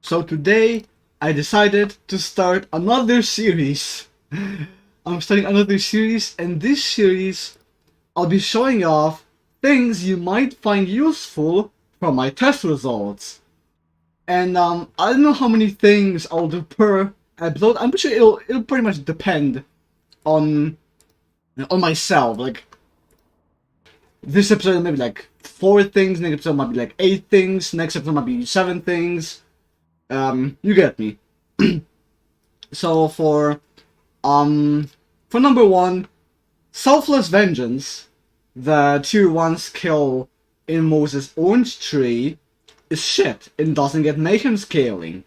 So today I decided to start another series. I'm starting another series, and this series I'll be showing off things you might find useful from my test results. And I don't know how many things I'll do per episode. I'm pretty sure it'll pretty much depend on myself. Like this episode maybe like 4 things, next episode might be like 8 things, next episode might be 7 things. You get me. So for number 1, Selfless Vengeance, the tier 1 skill in Moses' Orange Tree, is shit and doesn't get mayhem scaling.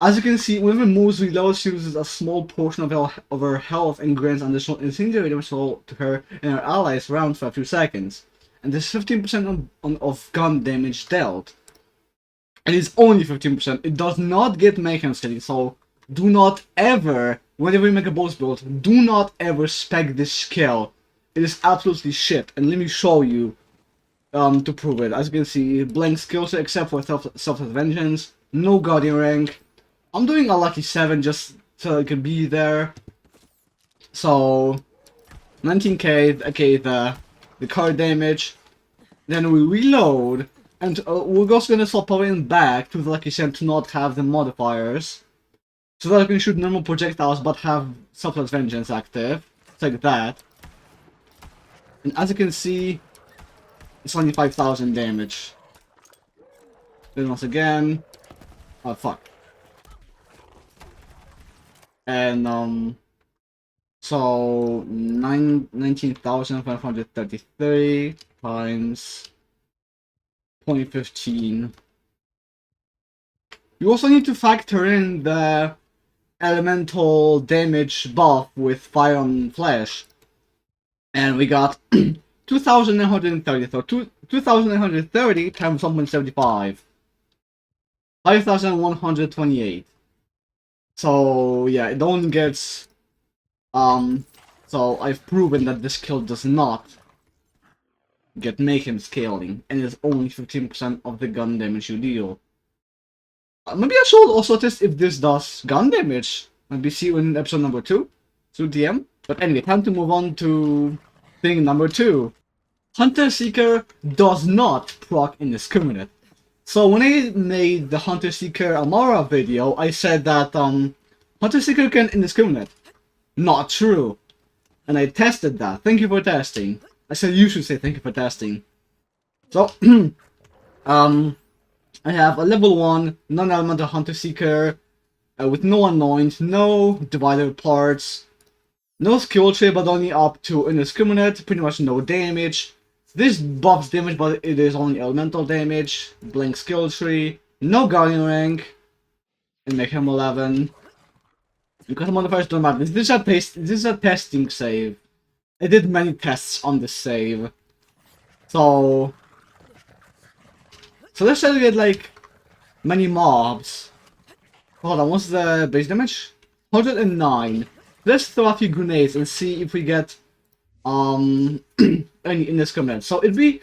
As you can see, whenever Moses reloads, she loses a small portion of her health and grants additional incendiary damage to her and her allies around for a few seconds. And there's 15% of gun damage dealt. And it's only 15%. It does not get mayhem scaling, so do not ever, whenever you make a boss build, do not ever spec this skill. It is absolutely shit, and let me show you to prove it. As you can see, blank skill set except for Selfless Vengeance, no Guardian rank. I'm doing a lucky 7 just so it can be there. So 19k, okay, the card damage. Then we reload, and we're also gonna swap in back to the lucky 7 to not have the modifiers, so that I can shoot normal projectiles but have Selfless Vengeance active. It's like that. And as you can see, it's only 5,000 damage. Then once again, oh fuck. And so 19,533 times 0.15. You also need to factor in the elemental damage buff with Fire on Flesh. And we got 2,930, so 2,930 times 1.75. 5,128. So yeah, it only gets so I've proven that this skill does not get mayhem scaling, and it's only 15% of the gun damage you deal. Maybe I should also test if this does gun damage. Maybe see you in episode number 2 through DM. But anyway, time to move on to thing number 2. Hunter Seeker does not proc Indiscriminate. So when I made the Hunter Seeker Amara video, I said that Hunter Seeker can Indiscriminate. Not true. And I tested that. Thank you for testing. I said you should say thank you for testing. So I have a level 1 non-elemental Hunter Seeker with no anoint, no divider parts, no skill tree but only up to Indiscriminate, pretty much no damage. This buffs damage, but it is only elemental damage. Blank skill tree, no guardian rank, and make him 11. Because the modifiers don't matter. This is a testing save. I did many tests on this save. So let's try to get like many mobs. Hold on, what's the base damage? 109. Let's throw a few grenades and see if we get any Indiscriminate. So Indiscriminate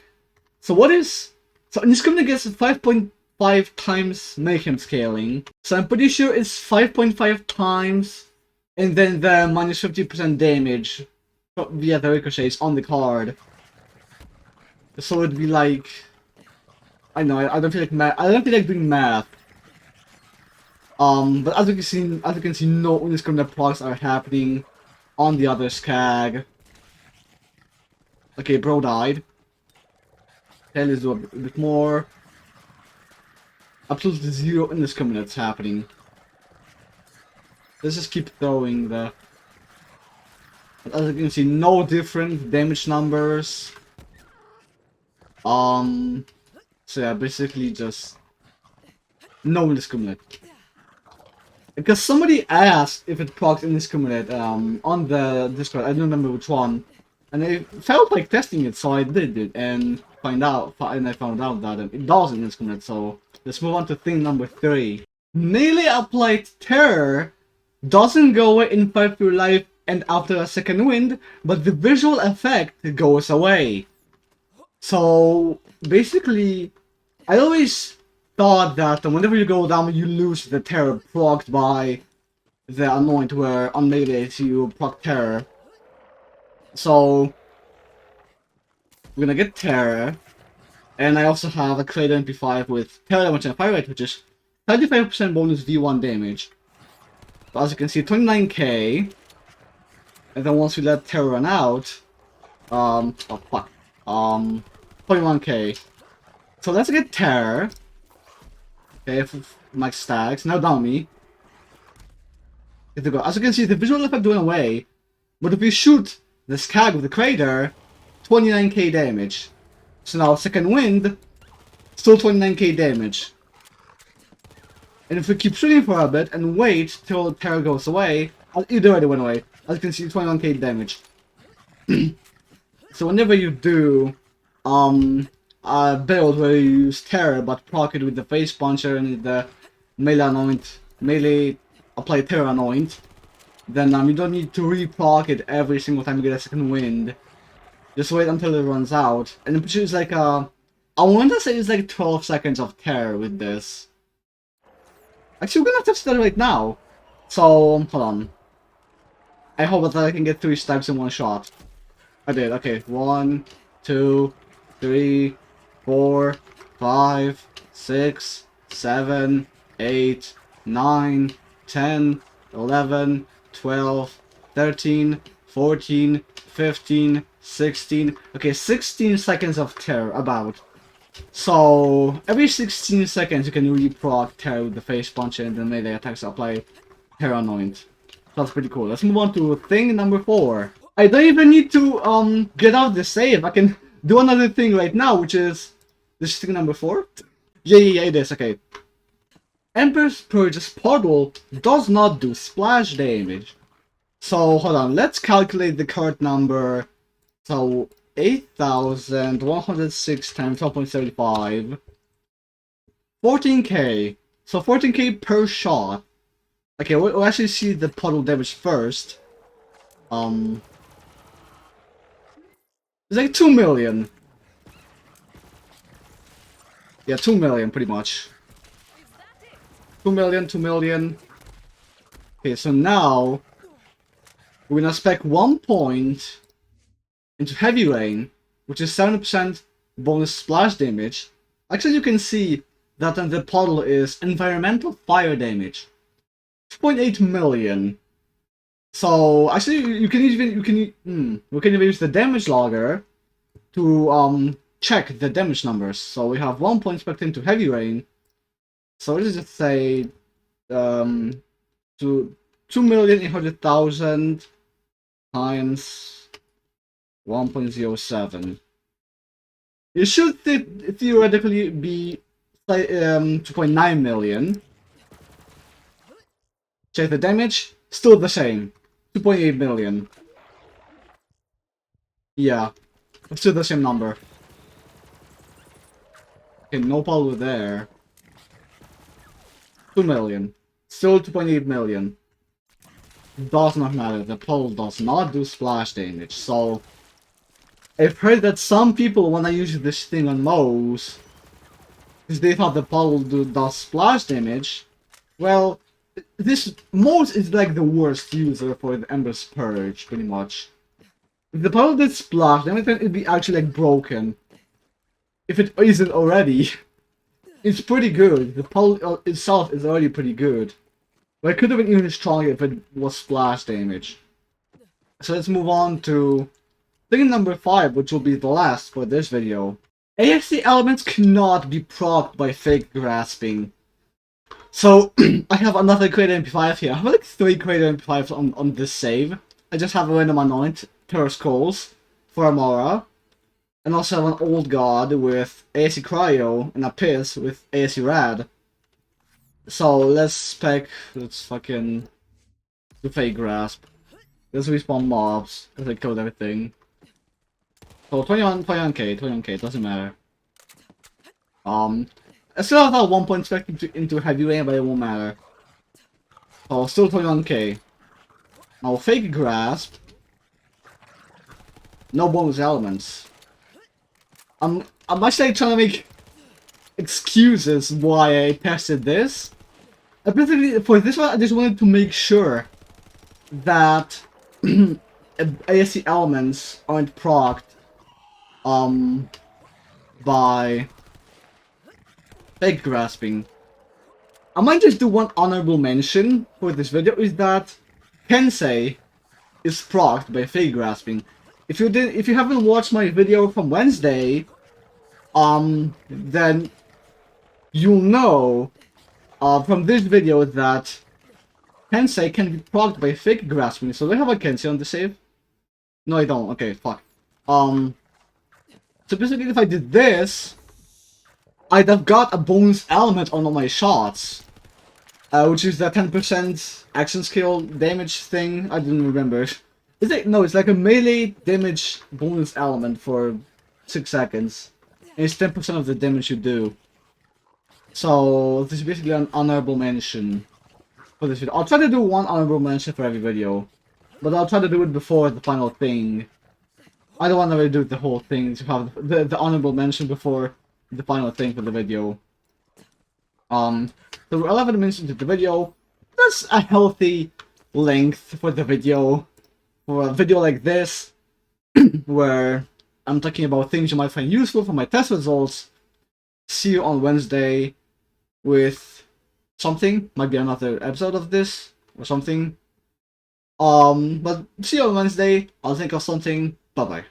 gets 5.5 times mayhem scaling. So I'm pretty sure it's 5.5 times, and then the minus 50% damage via the ricochets on the card. So it'd be like, I know I don't feel like I don't feel like doing math. But as you can see, no Indiscriminate procs are happening on the other skag. Okay, bro died. Okay, let's do a bit more. Absolutely 0 Indiscriminates happening. Let's just keep throwing the... But as you can see, no different damage numbers. So yeah, basically just no Indiscriminate. Because somebody asked if it procs Indiscriminate on the Discord, I don't remember which one. And I felt like testing it, so I did it, and I found out that it does Indiscriminate. So let's move on to thing number 3. Melee applied terror doesn't go away in 5 through life and after a second wind, but the visual effect goes away. So basically, I always thought that whenever you go down, you lose the terror procced by the anoint, where on melee you proc terror. So we're gonna get terror, and I also have a Kratos MP5 with terror damage and fire rate, which is 35% bonus V1 damage. So as you can see, 29k, and then once we let terror run out, oh fuck, 21k. So let's get terror. Okay, max stacks. Now down me. As you can see, the visual effect went away, but if we shoot the skag with the crater, 29k damage. So now second wind, still 29k damage. And if we keep shooting for a bit and wait till terror goes away, it already went away. As you can see, 21k damage. So whenever you do a build where you use terror but proc it with the face puncher and the melee apply terror anoint, then you don't need to re-proc it every single time you get a second wind. Just wait until it runs out, and it produces like I want to say it's like 12 seconds of terror with this. Actually, we're gonna test that right now. So hold on. I hope that I can get 3 stabs in one shot. I did. Okay, 1, 2, 3, 4, 5, 6, 7, 8, 9, 10, 11, 12, 13, 14, 15, 16. Okay, 16 seconds of terror, about. So, every 16 seconds you can re-proc terror with the face punch and then melee attacks apply terror anoint. That's pretty cool. Let's move on to thing number 4. I don't even need to get out the save. I can do another thing right now, which is this is thing number 4. Yeah, it is. Okay. Emperor's Purge's portal does not do splash damage. So hold on, let's calculate the current number. So 8,106 times 12.75. 14k. So 14k per shot. Okay, we'll actually see the portal damage first. It's like 2 million. Yeah, 2 million pretty much. 2 million, 2 million. Okay, so now we're gonna spec 1 point into Heavy Rain, which is 70% bonus splash damage. Actually, you can see that the portal is environmental fire damage. 2.8 million. So actually, we can even use the damage logger to check the damage numbers. So we have 1 point spec into Heavy Rain. So let's just say to 2,800,000 times 1.07. It should theoretically be 2.9 million. Check the damage, still the same. 2.8 million. Yeah, it's still the same number. Okay, no power there. 2 million. Still 2.8 million. Does not matter. The pole does not do splash damage. So I've heard that some people when I use this thing on Moes, because they thought the pole does splash damage. Well, this Moes is like the worst user for the Ember's Purge, pretty much. If the pole did splash damage, then it'd be actually like broken. If it isn't already. It's pretty good. The pole itself is already pretty good. But it could have been even stronger if it was splash damage. So let's move on to thing number 5, which will be the last for this video. AFC elements cannot be procced by fake grasping. So I have another Kratos MP5 here. I have like 3 Kratos MP5s on this save. I just have a random anoint, Terror Skulls, for Amora. And also have an old god with ASC Cryo and a Piss with ASC Rad. So let's fucking do fake grasp. Let's respawn mobs. Let's like code everything. So 21k, doesn't matter. I still have that 1 point spec into Heavy Rain, but it won't matter. So still 21k. Now fake grasp. No bonus elements. I'm actually trying to make excuses why I tested this. Basically, for this one, I just wanted to make sure that ASC elements aren't procced by fake grasping. I might just do one honorable mention for this video, is that Kensei is procced by fake grasping. If you haven't watched my video from Wednesday, then you'll know from this video that Kensei can be procced by fake grasping. So do I have a Kensei on the save? No, I don't. Okay, fuck. So basically, if I did this, I'd have got a bonus element on all my shots, which is the 10% action skill damage thing. I didn't remember. Is it? No, it's like a melee damage bonus element for 6 seconds. And it's 10% of the damage you do. So this is basically an honorable mention for this video. I'll try to do one honorable mention for every video, but I'll try to do it before the final thing. I don't want to really do the whole thing to have the honorable mention before the final thing for the video. So we're 11 minutes into the video. That's a healthy length for the video. For a video like this, where I'm talking about things you might find useful for my test results. See you on Wednesday with something. Might be another episode of this or something. But see you on Wednesday. I'll think of something. Bye bye.